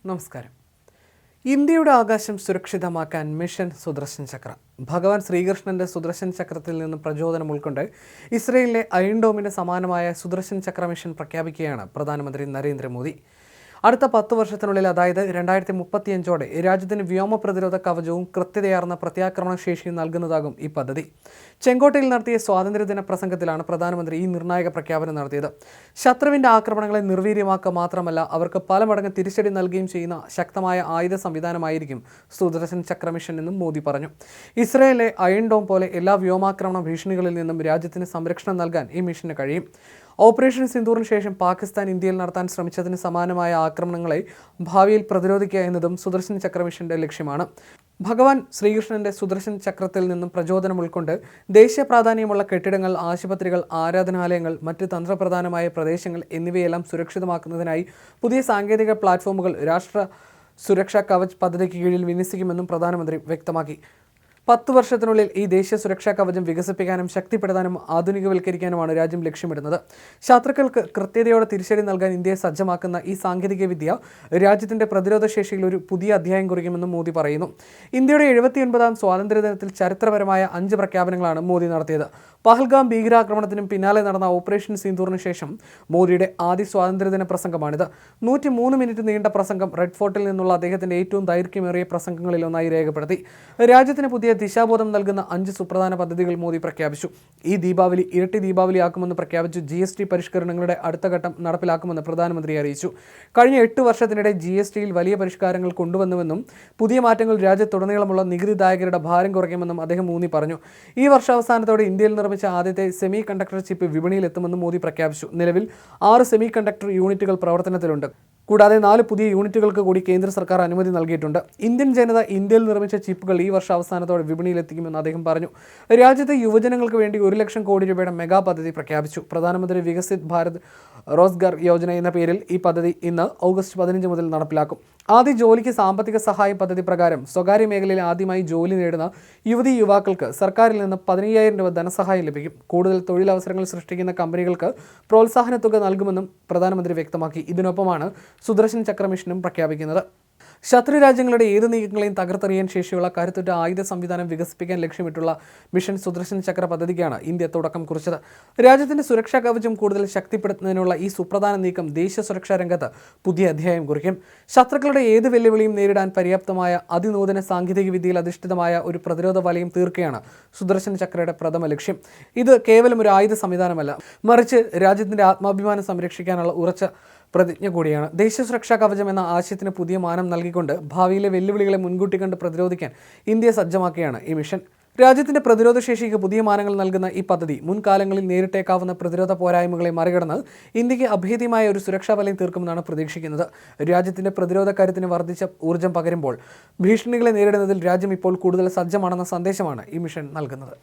നമസ്കാരം. ഇന്ത്യയുടെ ആകാശം സുരക്ഷിതമാക്കാൻ മിഷൻ സുദർശൻ ചക്ര. ഭഗവാൻ ശ്രീകൃഷ്ണന്റെ സുദർശൻ ചക്രത്തിൽ നിന്ന് പ്രചോദനം ഉൾക്കൊണ്ട് ഇസ്രയേലിലെ അയൺ ഡോമിന് സമാനമായ സുദർശൻ ചക്ര മിഷൻ പ്രഖ്യാപിക്കുകയാണ് പ്രധാനമന്ത്രി നരേന്ദ്രമോദി. അടുത്ത 10 വർഷത്തിനുള്ളിൽ, അതായത് 2035ഓടെ രാജ്യത്തിന് വ്യോമ പ്രതിരോധ കവചവും കൃത്യതയാർന്ന പ്രത്യാക്രമണ ശേഷിയും നൽകുന്നതാകും ഈ പദ്ധതി. ചെങ്കോട്ടയിൽ നടത്തിയ സ്വാതന്ത്ര്യദിന പ്രസംഗത്തിലാണ് പ്രധാനമന്ത്രി ഈ നിർണായക പ്രഖ്യാപനം നടത്തിയത്. ശത്രുവിന്റെ ആക്രമണങ്ങളെ നിർവീര്യമാക്കുക മാത്രമല്ല, അവർക്ക് പല മടങ്ങ് തിരിച്ചടി നൽകുകയും ചെയ്യുന്ന ശക്തമായ ആയുധ സംവിധാനമായിരിക്കും സുദർശൻ ചക്ര മിഷൻ എന്നും മോദി പറഞ്ഞു. ഇസ്രയേലിലെ അയൺ ഡോം പോലെ എല്ലാ വ്യോമാക്രമണ ഭീഷണികളിൽ നിന്നും രാജ്യത്തിന് സംരക്ഷണം നൽകാൻ ഈ മിഷന് കഴിയും. ഓപ്പറേഷൻ സിന്ദൂറിന് ശേഷം പാകിസ്ഥാൻ ഇന്ത്യയിൽ നടത്താൻ ശ്രമിച്ചതിന് സമാനമായ ആക്രമണങ്ങളെ ഭാവിയിൽ പ്രതിരോധിക്കുക എന്നതും സുദർശൻ ചക്ര മിഷന്റെ ലക്ഷ്യമാണ്. ഭഗവാൻ ശ്രീകൃഷ്ണന്റെ സുദർശൻ ചക്രത്തിൽ നിന്നും പ്രചോദനം ഉൾക്കൊണ്ട് ദേശീയ പ്രാധാന്യമുള്ള കെട്ടിടങ്ങൾ, ആശുപത്രികൾ, ആരാധനാലയങ്ങൾ, മറ്റ് തന്ത്രപ്രധാനമായ പ്രദേശങ്ങൾ എന്നിവയെല്ലാം സുരക്ഷിതമാക്കുന്നതിനായി പുതിയ സാങ്കേതിക പ്ലാറ്റ്ഫോമുകൾ രാഷ്ട്ര സുരക്ഷാ കവച് പദ്ധതിക്ക് കീഴിൽ വിന്യസിക്കുമെന്നും പ്രധാനമന്ത്രി വ്യക്തമാക്കി. 10 വർഷത്തിനുള്ളിൽ ഈ ദേശീയ സുരക്ഷാ കവചം വികസിപ്പിക്കാനും ശക്തിപ്പെടുത്താനും ആധുനികവൽക്കരിക്കാനുമാണ് രാജ്യം ലക്ഷ്യമിടുന്നത്. ശത്രുക്കൾക്ക് കൃത്യതയോടെ തിരിച്ചടി നൽകാൻ ഇന്ത്യയെ സജ്ജമാക്കുന്ന ഈ സാങ്കേതികവിദ്യ രാജ്യത്തിന്റെ പ്രതിരോധ ശേഷിയിൽ ഒരു പുതിയ അധ്യായം കുറിക്കുമെന്നും മോദി പറയുന്നു. ഇന്ത്യയുടെ 79ാം സ്വാതന്ത്ര്യദിനത്തിൽ ചരിത്രപരമായ 5 പ്രഖ്യാപനങ്ങളാണ് മോദി നടത്തിയത്. പഹൽഗാം ഭീകരാക്രമണത്തിനും പിന്നാലെ നടന്ന ഓപ്പറേഷൻ സിന്ദൂറിന് ശേഷം മോദിയുടെ ആദ്യ സ്വാതന്ത്ര്യദിന പ്രസംഗമാണിത്. 103 മിനിറ്റ് നീണ്ട പ്രസംഗം റെഡ് ഫോർട്ടിൽ നിന്നുള്ള അദ്ദേഹത്തിന്റെ ഏറ്റവും ദൈർഘ്യമേറിയ പ്രസംഗങ്ങളിൽ ഒന്നായി രേഖപ്പെടുത്തി. രാജ്യത്തിന് പുതിയ ദിശാബോധം നൽകുന്ന 5 സുപ്രധാന പദ്ധതികൾ മോദി പ്രഖ്യാപിച്ചു. ഈ ദീപാവലി ഇരട്ടി ദീപാവലിയാക്കുമെന്ന് പ്രഖ്യാപിച്ചു. GST പരിഷ്കരണങ്ങളുടെ അടുത്ത ഘട്ടം നടപ്പിലാക്കുമെന്ന് പ്രധാനമന്ത്രി അറിയിച്ചു. കഴിഞ്ഞ 8 വർഷത്തിനിടെ GSTയിൽ വലിയ പരിഷ്കാരങ്ങൾ കൊണ്ടുവന്നുവെന്നും പുതിയ മാറ്റങ്ങൾ രാജ്യത്തുടനീളമുള്ള നികുതിദായകരുടെ ഭാരം കുറയ്ക്കുമെന്നും അദ്ദേഹം ഊന്നി പറഞ്ഞു. ഈ വർഷാവസാനത്തോടെ ഇന്ത്യയിൽ നിർമ്മിച്ച ആദ്യത്തെ സെമി കണ്ടക്ടർ ചിപ്പ് വിപണിയിൽ എത്തുമെന്നും മോദി പ്രഖ്യാപിച്ചു. നിലവിൽ 6 സെമി കണ്ടക്ടർ യൂണിറ്റുകൾ പ്രവർത്തനത്തിലുണ്ട്. കൂടാതെ 4 പുതിയ യൂണിറ്റുകൾക്ക് കൂടി കേന്ദ്ര സർക്കാർ അനുമതി നൽകിയിട്ടുണ്ട്. ഇന്ത്യൻ ജനത ഇന്ത്യയിൽ നിർമ്മിച്ച ചിപ്പുകൾ ഈ വർഷാവസാനത്തോടെ വിപണിയിലെത്തിക്കുമെന്ന് അദ്ദേഹം പറഞ്ഞു. രാജ്യത്തെ യുവജനങ്ങൾക്ക് വേണ്ടി 1 ലക്ഷം കോടി രൂപയുടെ മെഗാ പദ്ധതി പ്രഖ്യാപിച്ചു. പ്രധാനമന്ത്രി വികസിത് ഭാരത് റോസ്ഗാർ യോജന എന്ന പേരിൽ ഈ പദ്ധതി ഇന്ന് ഓഗസ്റ്റ് 15 മുതൽ നടപ്പിലാക്കും. ആദ്യ ജോലിക്ക് സാമ്പത്തിക സഹായ പദ്ധതി പ്രകാരം സ്വകാര്യ മേഖലയിൽ ആദ്യമായി ജോലി നേടുന്ന യുവതി-യുവാക്കൾക്ക് സർക്കാരിൽ നിന്ന് 15,000 രൂപ ധനസഹായം ലഭിക്കും. കൂടുതൽ തൊഴിലവസരങ്ങൾ സൃഷ്ടിക്കുന്ന കമ്പനികൾക്ക് പ്രോത്സാഹന തുക നൽകുമെന്നും പ്രധാനമന്ത്രി വ്യക്തമാക്കി. ഇതിനൊപ്പമാണ് സുദർശൻ ചക്ര മിഷനും പ്രഖ്യാപിക്കുന്നത്. ശത്രു രാജ്യങ്ങളുടെ ഏത് നീക്കങ്ങളെയും തകർത്തെറിയാൻ ശേഷിയുള്ള കരുത്തുറ്റ ആയുധ സംവിധാനം വികസിപ്പിക്കാൻ ലക്ഷ്യമിട്ടുള്ള മിഷൻ സുദർശൻ ചക്ര പദ്ധതിക്കാണ് ഇന്ത്യ തുടക്കം കുറിച്ചത്. രാജ്യത്തിന്റെ സുരക്ഷാ കവചം കൂടുതൽ ശക്തിപ്പെടുത്തുന്നതിനുള്ള ഈ സുപ്രധാന നീക്കം ദേശീയ സുരക്ഷാ രംഗത്ത് പുതിയ അധ്യായം കുറിക്കും. ശത്രുക്കളുടെ ഏത് വെല്ലുവിളിയും നേരിടാൻ പര്യാപ്തമായ അതിനൂതന സാങ്കേതിക വിദ്യയിൽ അധിഷ്ഠിതമായ ഒരു പ്രതിരോധ വലയം തീർക്കുകയാണ് സുദർശൻ ചക്രയുടെ പ്രഥമ ലക്ഷ്യം. ഇത് കേവലം ഒരു ആയുധ സംവിധാനമല്ല, മറിച്ച് രാജ്യത്തിന്റെ ആത്മാഭിമാനം സംരക്ഷിക്കാനുള്ള ഉറച്ച പ്രതിജ്ഞ കൂടിയാണ്. ദേശീയ സുരക്ഷാ കവചം എന്ന ആശയത്തിന് പുതിയ മാനം നൽകിക്കൊണ്ട് ഭാവിയിലെ വെല്ലുവിളികളെ മുൻകൂട്ടി കണ്ട് പ്രതിരോധിക്കാൻ ഇന്ത്യ സജ്ജമാക്കുകയാണ് ഈ മിഷൻ. രാജ്യത്തിന്റെ പ്രതിരോധ ശേഷിക്ക് പുതിയ മാനങ്ങൾ നൽകുന്ന ഈ പദ്ധതി മുൻകാലങ്ങളിൽ നേരിട്ടേക്കാവുന്ന പ്രതിരോധ പോരായ്മകളെ മറികടന്ന് ഇന്ത്യക്ക് അഭേദ്യമായ ഒരു സുരക്ഷാ വലയം തീർക്കുമെന്നാണ് പ്രതീക്ഷിക്കുന്നത്. രാജ്യത്തിന്റെ പ്രതിരോധ കരുത്തിന് വർദ്ധിച്ച ഊർജ്ജം പകരുമ്പോൾ ഭീഷണികളെ നേരിടുന്നതിൽ രാജ്യം ഇപ്പോൾ കൂടുതൽ സജ്ജമാണെന്ന സന്ദേശമാണ് ഈ മിഷൻ നൽകുന്നത്.